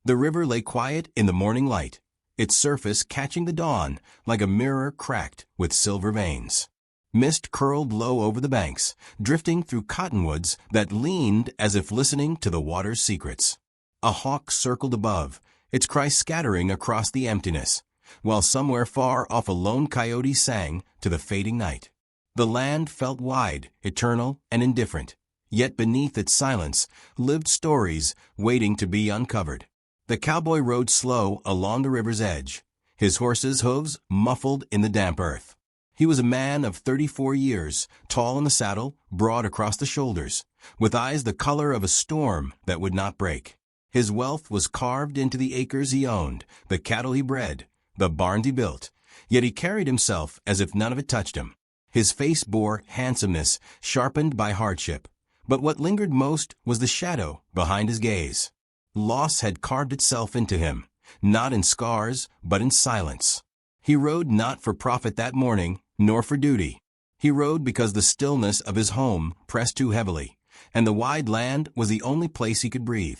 The river lay quiet in the morning light, its surface catching the dawn like a mirror cracked with silver veins. Mist curled low over the banks, drifting through cottonwoods that leaned as if listening to the water's secrets. A hawk circled above, its cry scattering across the emptiness, while somewhere far off a lone coyote sang to the fading night. The land felt wide, eternal, and indifferent, yet beneath its silence lived stories waiting to be uncovered. The cowboy rode slow along the river's edge, his horse's hooves muffled in the damp earth. He was a man of 34 years, tall in the saddle, broad across the shoulders, with eyes the color of a storm that would not break. His wealth was carved into the acres he owned, the cattle he bred, the barns he built, yet he carried himself as if none of it touched him. His face bore handsomeness, sharpened by hardship, but what lingered most was the shadow behind his gaze. Loss had carved itself into him, not in scars, but in silence. He rode not for profit that morning, nor for duty. He rode because the stillness of his home pressed too heavily, and the wide land was the only place he could breathe.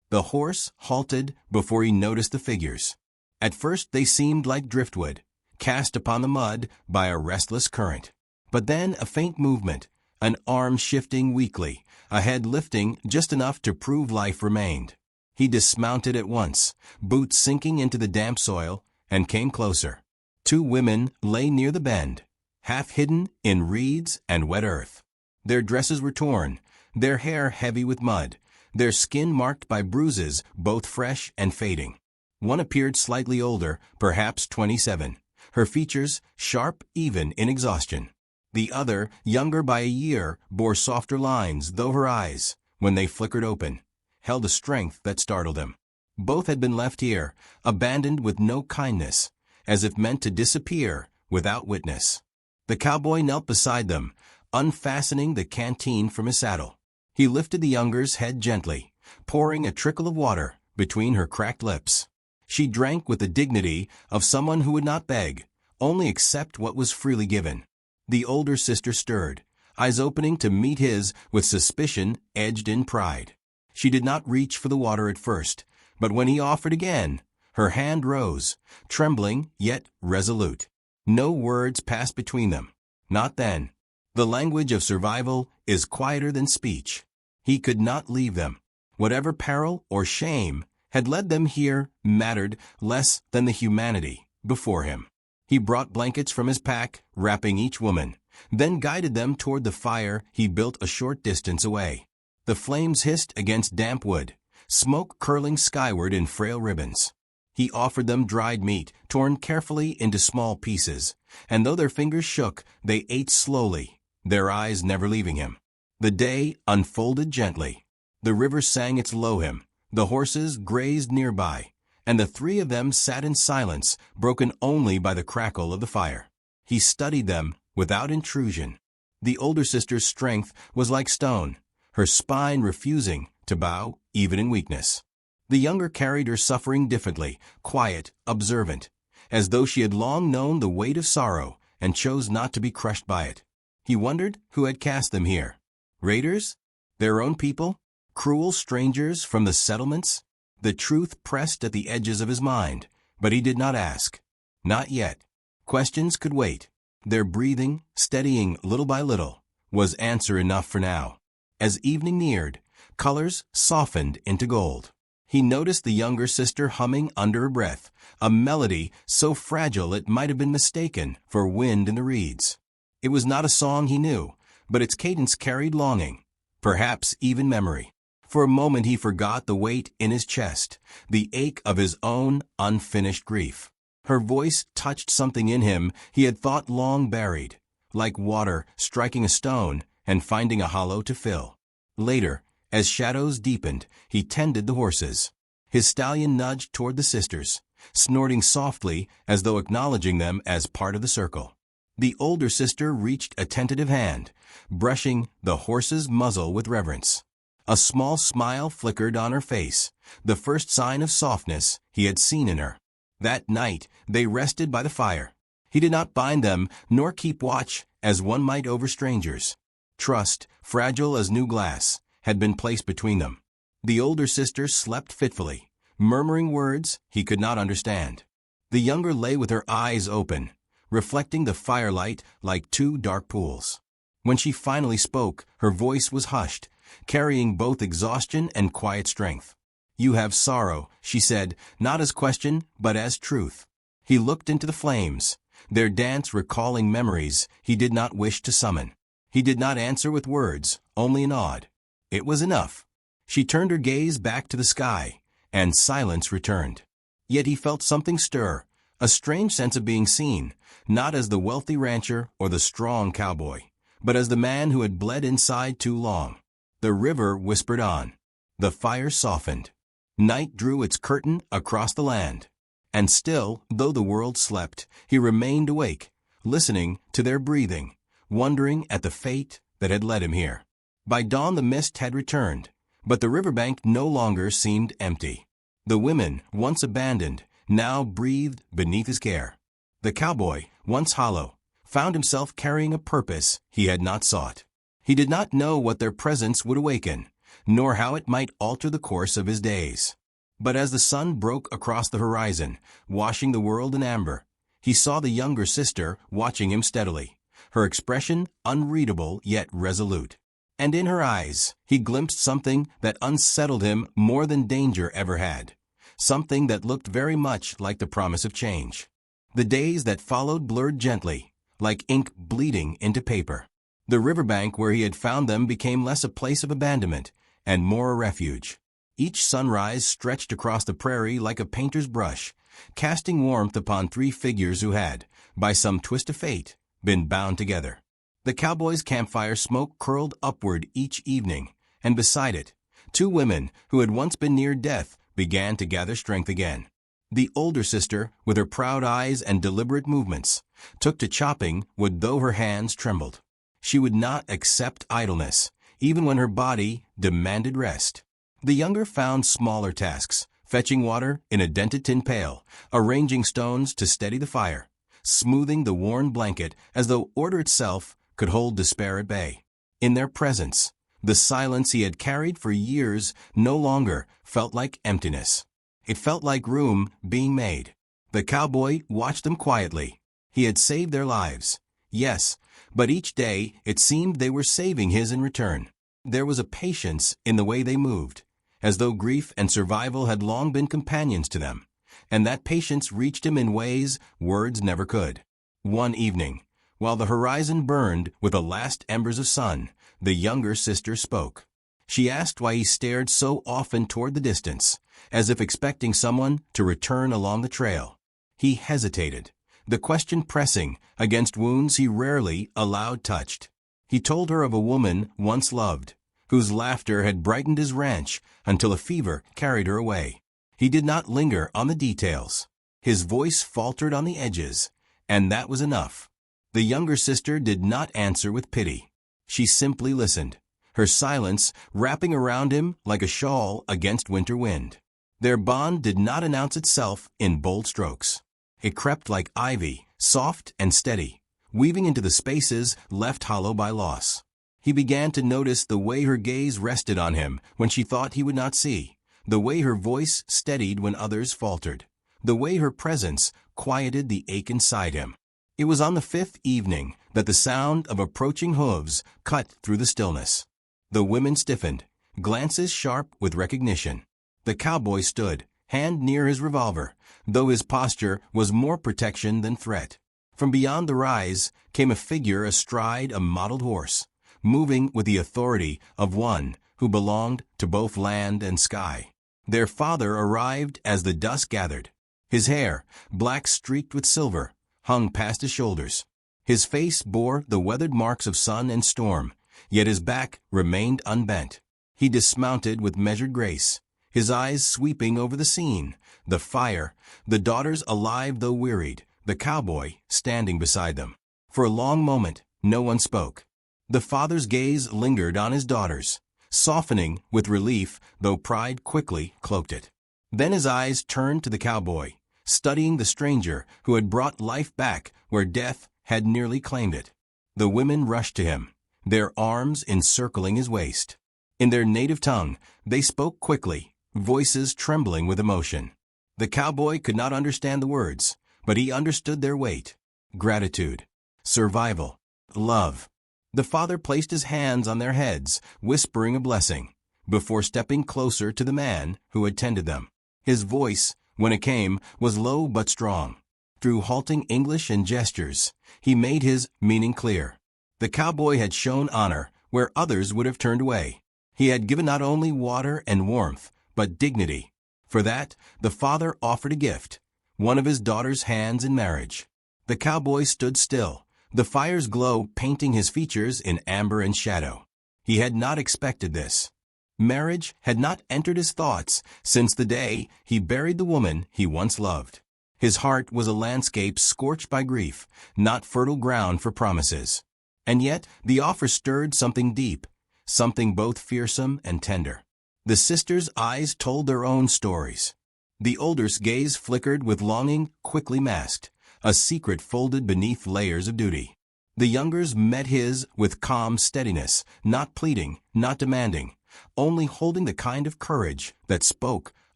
The horse halted before he noticed the figures. At first they seemed like driftwood, cast upon the mud by a restless current. But then a faint movement, an arm shifting weakly, a head lifting just enough to prove life remained. He dismounted at once, boots sinking into the damp soil, and came closer. Two women lay near the bend, half hidden in reeds and wet earth. Their dresses were torn, their hair heavy with mud, their skin marked by bruises both fresh and fading. One appeared slightly older, perhaps 27, her features sharp even in exhaustion. The other, younger by a year, bore softer lines, though her eyes, when they flickered open, held a strength that startled him. Both had been left here, abandoned with no kindness, as if meant to disappear without witness. The cowboy knelt beside them, unfastening the canteen from his saddle. He lifted the younger's head gently, pouring a trickle of water between her cracked lips. She drank with the dignity of someone who would not beg, only accept what was freely given. The older sister stirred, eyes opening to meet his with suspicion edged in pride. She did not reach for the water at first, but when he offered again, her hand rose, trembling yet resolute. No words passed between them. Not then. The language of survival is quieter than speech. He could not leave them. Whatever peril or shame had led them here mattered less than the humanity before him. He brought blankets from his pack, wrapping each woman, then guided them toward the fire he built a short distance away. The flames hissed against damp wood, smoke curling skyward in frail ribbons. He offered them dried meat, torn carefully into small pieces, and though their fingers shook, they ate slowly, their eyes never leaving him. The day unfolded gently. The river sang its low hymn, the horses grazed nearby, and the three of them sat in silence, broken only by the crackle of the fire. He studied them without intrusion. The older sister's strength was like stone, her spine refusing to bow even in weakness. The younger carried her suffering diffidently, quiet, observant, as though she had long known the weight of sorrow and chose not to be crushed by it. He wondered who had cast them here. Raiders? Their own people? Cruel strangers from the settlements? The truth pressed at the edges of his mind, but he did not ask. Not yet. Questions could wait. Their breathing, steadying little by little, was answer enough for now. As evening neared, colors softened into gold. He noticed the younger sister humming under her breath, a melody so fragile it might have been mistaken for wind in the reeds. It was not a song he knew, but its cadence carried longing, perhaps even memory. For a moment he forgot the weight in his chest, the ache of his own unfinished grief. Her voice touched something in him he had thought long buried, like water striking a stone and finding a hollow to fill. Later, as shadows deepened, he tended the horses. His stallion nudged toward the sisters, snorting softly as though acknowledging them as part of the circle. The older sister reached a tentative hand, brushing the horse's muzzle with reverence. A small smile flickered on her face, the first sign of softness he had seen in her. That night they rested by the fire. He did not bind them nor keep watch as one might over strangers. Trust, fragile as new glass, had been placed between them. The older sister slept fitfully, murmuring words he could not understand. The younger lay with her eyes open, reflecting the firelight like two dark pools. When she finally spoke, her voice was hushed, carrying both exhaustion and quiet strength. "You have sorrow," she said, not as question, but as truth. He looked into the flames, their dance recalling memories he did not wish to summon. He did not answer with words, only a nod. It was enough. She turned her gaze back to the sky, and silence returned. Yet he felt something stir, a strange sense of being seen, not as the wealthy rancher or the strong cowboy, but as the man who had bled inside too long. The river whispered on. The fire softened. Night drew its curtain across the land. And still, though the world slept, he remained awake, listening to their breathing, wondering at the fate that had led him here. By dawn the mist had returned, but the riverbank no longer seemed empty. The women, once abandoned, now breathed beneath his care. The cowboy, once hollow, found himself carrying a purpose he had not sought. He did not know what their presence would awaken, nor how it might alter the course of his days. But as the sun broke across the horizon, washing the world in amber, he saw the younger sister watching him steadily, her expression unreadable yet resolute. And in her eyes, he glimpsed something that unsettled him more than danger ever had, something that looked very much like the promise of change. The days that followed blurred gently, like ink bleeding into paper. The riverbank where he had found them became less a place of abandonment and more a refuge. Each sunrise stretched across the prairie like a painter's brush, casting warmth upon three figures who had, by some twist of fate, been bound together. The cowboy's campfire smoke curled upward each evening, and beside it, two women who had once been near death began to gather strength again. The older sister, with her proud eyes and deliberate movements, took to chopping wood though her hands trembled. She would not accept idleness, even when her body demanded rest. The younger found smaller tasks, fetching water in a dented tin pail, arranging stones to steady the fire, smoothing the worn blanket as though order itself could hold despair at bay. In their presence, the silence he had carried for years no longer felt like emptiness. It felt like room being made. The cowboy watched them quietly. He had saved their lives. Yes, but each day it seemed they were saving his in return. There was a patience in the way they moved, as though grief and survival had long been companions to them, and that patience reached him in ways words never could. One evening, while the horizon burned with the last embers of sun, the younger sister spoke. She asked why he stared so often toward the distance, as if expecting someone to return along the trail. He hesitated, the question pressing against wounds he rarely allowed touched. He told her of a woman once loved, whose laughter had brightened his ranch until a fever carried her away. He did not linger on the details. His voice faltered on the edges, and that was enough. The younger sister did not answer with pity. She simply listened, her silence wrapping around him like a shawl against winter wind. Their bond did not announce itself in bold strokes. It crept like ivy, soft and steady, weaving into the spaces left hollow by loss. He began to notice the way her gaze rested on him when she thought he would not see, the way her voice steadied when others faltered, the way her presence quieted the ache inside him. It was on the fifth evening that the sound of approaching hooves cut through the stillness. The women stiffened, glances sharp with recognition. The cowboy stood, hand near his revolver, though his posture was more protection than threat. From beyond the rise came a figure astride a mottled horse, moving with the authority of one who belonged to both land and sky. Their father arrived as the dusk gathered. His hair, black streaked with silver, hung past his shoulders. His face bore the weathered marks of sun and storm, yet his back remained unbent. He dismounted with measured grace, his eyes sweeping over the scene, the fire, the daughters alive though wearied, the cowboy standing beside them. For a long moment, no one spoke. The father's gaze lingered on his daughters, softening with relief, though pride quickly cloaked it. Then his eyes turned to the cowboy, studying the stranger who had brought life back where death had nearly claimed it. The women rushed to him, their arms encircling his waist. In their native tongue, they spoke quickly, voices trembling with emotion. The cowboy could not understand the words, but he understood their weight. Gratitude, survival, love. The father placed his hands on their heads, whispering a blessing, before stepping closer to the man who had tended them. His voice, when it came, was low but strong. Through halting English and gestures, he made his meaning clear. The cowboy had shown honor where others would have turned away. He had given not only water and warmth, but dignity. For that, the father offered a gift, one of his daughter's hands in marriage. The cowboy stood still, the fire's glow painting his features in amber and shadow. He had not expected this. Marriage had not entered his thoughts since the day he buried the woman he once loved. His heart was a landscape scorched by grief, not fertile ground for promises. And yet the offer stirred something deep, something both fearsome and tender. The sisters' eyes told their own stories. The older's gaze flickered with longing quickly masked, a secret folded beneath layers of duty. The younger's met his with calm steadiness, not pleading, not demanding, only holding the kind of courage that spoke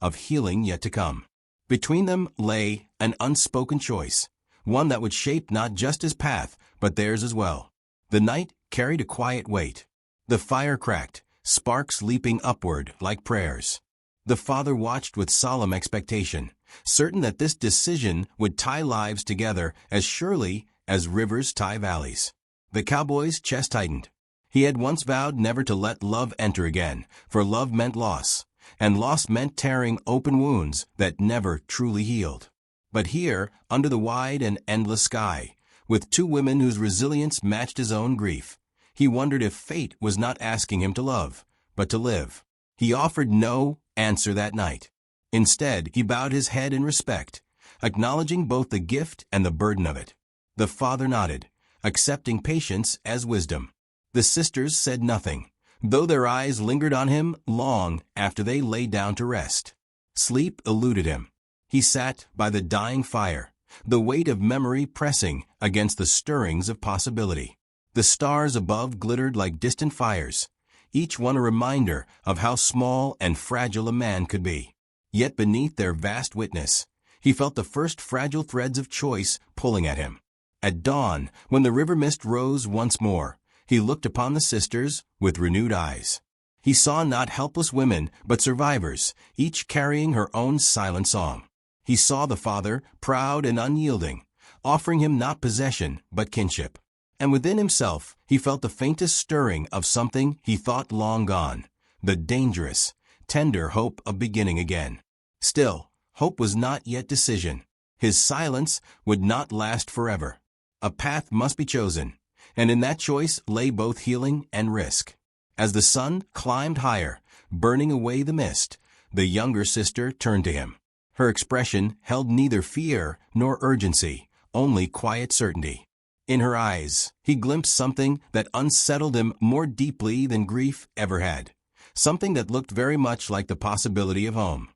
of healing yet to come. Between them lay an unspoken choice, one that would shape not just his path, but theirs as well. The night carried a quiet weight. The fire cracked, sparks leaping upward like prayers. The father watched with solemn expectation, certain that this decision would tie lives together as surely as rivers tie valleys. The cowboy's chest tightened. He had once vowed never to let love enter again, for love meant loss, and loss meant tearing open wounds that never truly healed. But here, under the wide and endless sky, with two women whose resilience matched his own grief, he wondered if fate was not asking him to love, but to live. He offered no answer that night. Instead, he bowed his head in respect, acknowledging both the gift and the burden of it. The father nodded, accepting patience as wisdom. The sisters said nothing, though their eyes lingered on him long after they lay down to rest. Sleep eluded him. He sat by the dying fire, the weight of memory pressing against the stirrings of possibility. The stars above glittered like distant fires, each one a reminder of how small and fragile a man could be. Yet beneath their vast witness, he felt the first fragile threads of choice pulling at him. At dawn, when the river mist rose once more, he looked upon the sisters with renewed eyes. He saw not helpless women, but survivors, each carrying her own silent song. He saw the father, proud and unyielding, offering him not possession, but kinship. And within himself, he felt the faintest stirring of something he thought long gone, the dangerous, tender hope of beginning again. Still, hope was not yet decision. His silence would not last forever. A path must be chosen, and in that choice lay both healing and risk. As the sun climbed higher, burning away the mist, the younger sister turned to him. Her expression held neither fear nor urgency, only quiet certainty. In her eyes, he glimpsed something that unsettled him more deeply than grief ever had, something that looked very much like the possibility of home.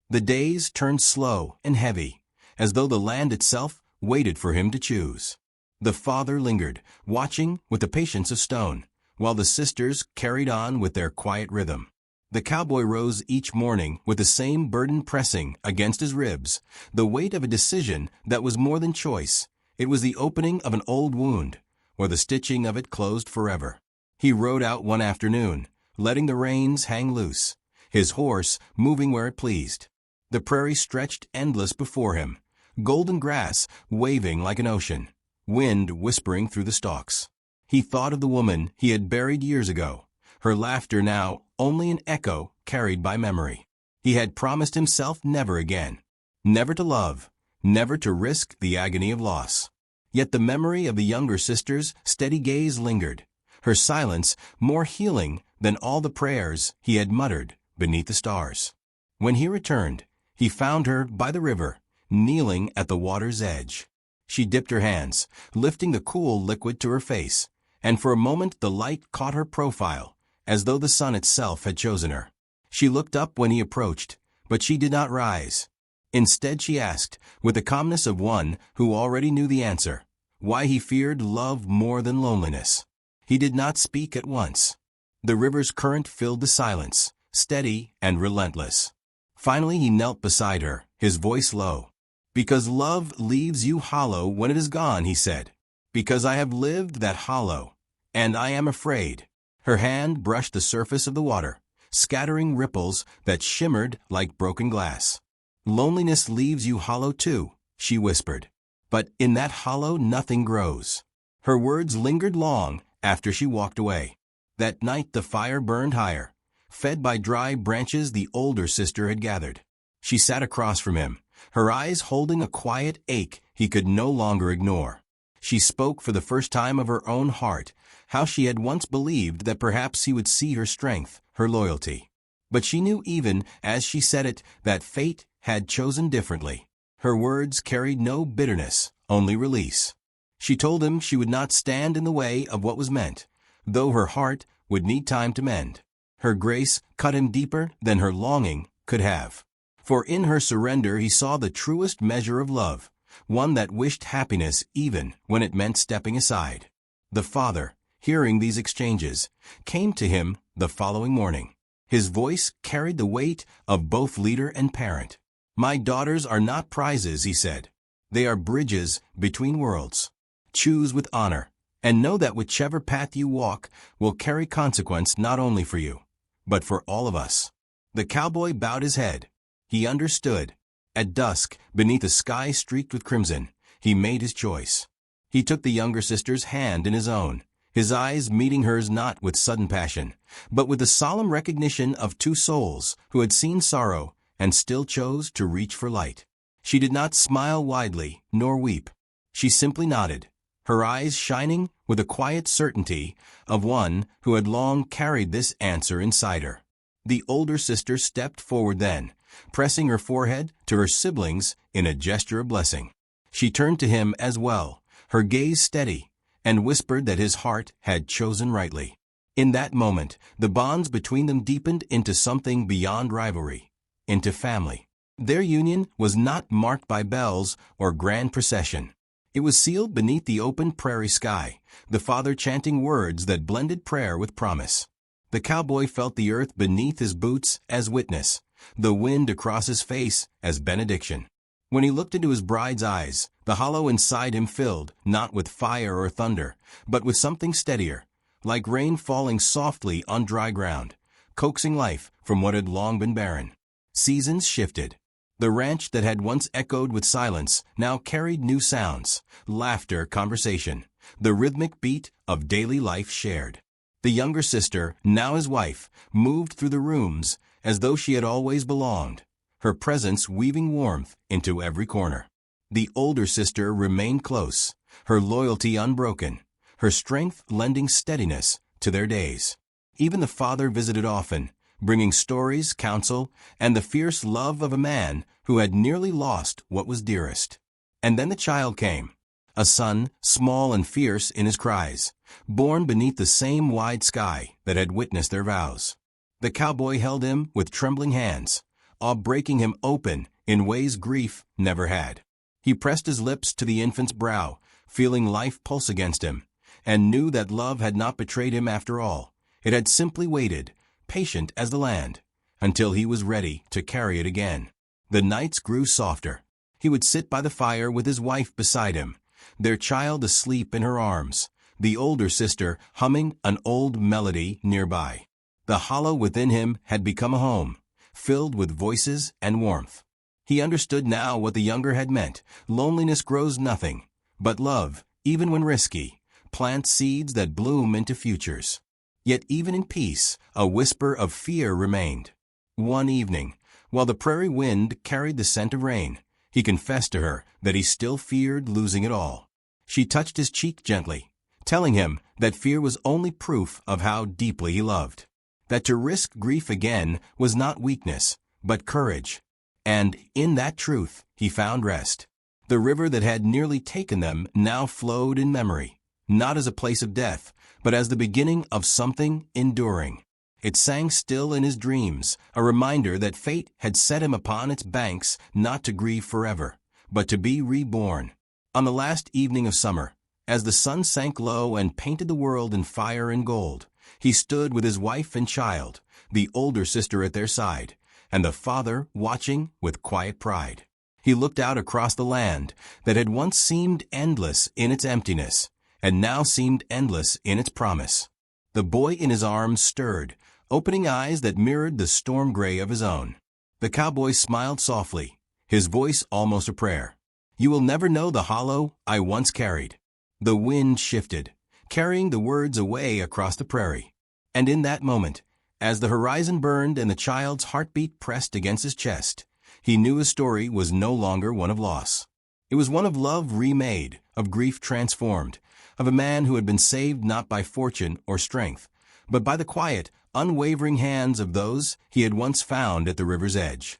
The days turned slow and heavy, as though the land itself waited for him to choose. The father lingered, watching with the patience of stone, while the sisters carried on with their quiet rhythm. The cowboy rose each morning with the same burden pressing against his ribs, the weight of a decision that was more than choice. It was the opening of an old wound, or the stitching of it closed forever. He rode out one afternoon, letting the reins hang loose, his horse moving where it pleased. The prairie stretched endless before him, golden grass waving like an ocean, wind whispering through the stalks. He thought of the woman he had buried years ago, her laughter now only an echo carried by memory. He had promised himself never again, never to love, never to risk the agony of loss. Yet the memory of the younger sister's steady gaze lingered, her silence more healing than all the prayers he had muttered beneath the stars. When he returned, he found her by the river, kneeling at the water's edge. She dipped her hands, lifting the cool liquid to her face, and for a moment the light caught her profile, as though the sun itself had chosen her. She looked up when he approached, but she did not rise. Instead she asked, with the calmness of one who already knew the answer, why he feared love more than loneliness. He did not speak at once. The river's current filled the silence, steady and relentless. Finally he knelt beside her, his voice low. "Because love leaves you hollow when it is gone," he said. "Because I have lived that hollow, and I am afraid." Her hand brushed the surface of the water, scattering ripples that shimmered like broken glass. "Loneliness leaves you hollow too," she whispered. "But in that hollow nothing grows." Her words lingered long after she walked away. That night the fire burned higher, fed by dry branches the older sister had gathered. She sat across from him, her eyes holding a quiet ache he could no longer ignore. She spoke for the first time of her own heart, how she had once believed that perhaps he would see her strength, her loyalty. But she knew even as she said it that fate had chosen differently. Her words carried no bitterness, only release. She told him she would not stand in the way of what was meant, though her heart would need time to mend. Her grace cut him deeper than her longing could have. For in her surrender he saw the truest measure of love, one that wished happiness even when it meant stepping aside. The father, hearing these exchanges, came to him the following morning. His voice carried the weight of both leader and parent. "My daughters are not prizes," he said. "They are bridges between worlds. Choose with honor, and know that whichever path you walk will carry consequence not only for you, but for all of us." The cowboy bowed his head. He understood. At dusk, beneath a sky streaked with crimson, he made his choice. He took the younger sister's hand in his own, his eyes meeting hers not with sudden passion, but with the solemn recognition of two souls who had seen sorrow and still chose to reach for light. She did not smile widely, nor weep. She simply nodded, her eyes shining with a quiet certainty of one who had long carried this answer inside her. The older sister stepped forward then, pressing her forehead to her siblings in a gesture of blessing. She turned to him as well, her gaze steady, and whispered that his heart had chosen rightly. In that moment, the bonds between them deepened into something beyond rivalry, into family. Their union was not marked by bells or grand procession. It was sealed beneath the open prairie sky, the father chanting words that blended prayer with promise. The cowboy felt the earth beneath his boots as witness, the wind across his face as benediction. When he looked into his bride's eyes, the hollow inside him filled, not with fire or thunder, but with something steadier, like rain falling softly on dry ground, coaxing life from what had long been barren. Seasons shifted. The ranch that had once echoed with silence now carried new sounds, laughter, conversation, the rhythmic beat of daily life shared. The younger sister, now his wife, moved through the rooms as though she had always belonged, her presence weaving warmth into every corner. The older sister remained close, her loyalty unbroken, her strength lending steadiness to their days. Even the father visited often, bringing stories, counsel, and the fierce love of a man who had nearly lost what was dearest. And then the child came, a son, small and fierce in his cries, born beneath the same wide sky that had witnessed their vows. The cowboy held him with trembling hands, awe breaking him open in ways grief never had. He pressed his lips to the infant's brow, feeling life pulse against him, and knew that love had not betrayed him after all. It had simply waited, patient as the land, until he was ready to carry it again. The nights grew softer. He would sit by the fire with his wife beside him, their child asleep in her arms, the older sister humming an old melody nearby. The hollow within him had become a home, filled with voices and warmth. He understood now what the younger had meant. Loneliness grows nothing, but love, even when risky, plants seeds that bloom into futures. Yet even in peace, a whisper of fear remained. One evening, while the prairie wind carried the scent of rain, he confessed to her that he still feared losing it all. She touched his cheek gently, telling him that fear was only proof of how deeply he loved. That to risk grief again was not weakness, but courage. And in that truth he found rest. The river that had nearly taken them now flowed in memory, not as a place of death, but as the beginning of something enduring. It sang still in his dreams, a reminder that fate had set him upon its banks not to grieve forever, but to be reborn. On the last evening of summer, as the sun sank low and painted the world in fire and gold, he stood with his wife and child, the older sister at their side, and the father watching with quiet pride. He looked out across the land that had once seemed endless in its emptiness, and now seemed endless in its promise. The boy in his arms stirred, opening eyes that mirrored the storm gray of his own. The cowboy smiled softly, his voice almost a prayer. "You will never know the hollow I once carried." The wind shifted, carrying the words away across the prairie. And in that moment, as the horizon burned and the child's heartbeat pressed against his chest, he knew his story was no longer one of loss. It was one of love remade, of grief transformed, of a man who had been saved not by fortune or strength, but by the quiet, unwavering hands of those he had once found at the river's edge.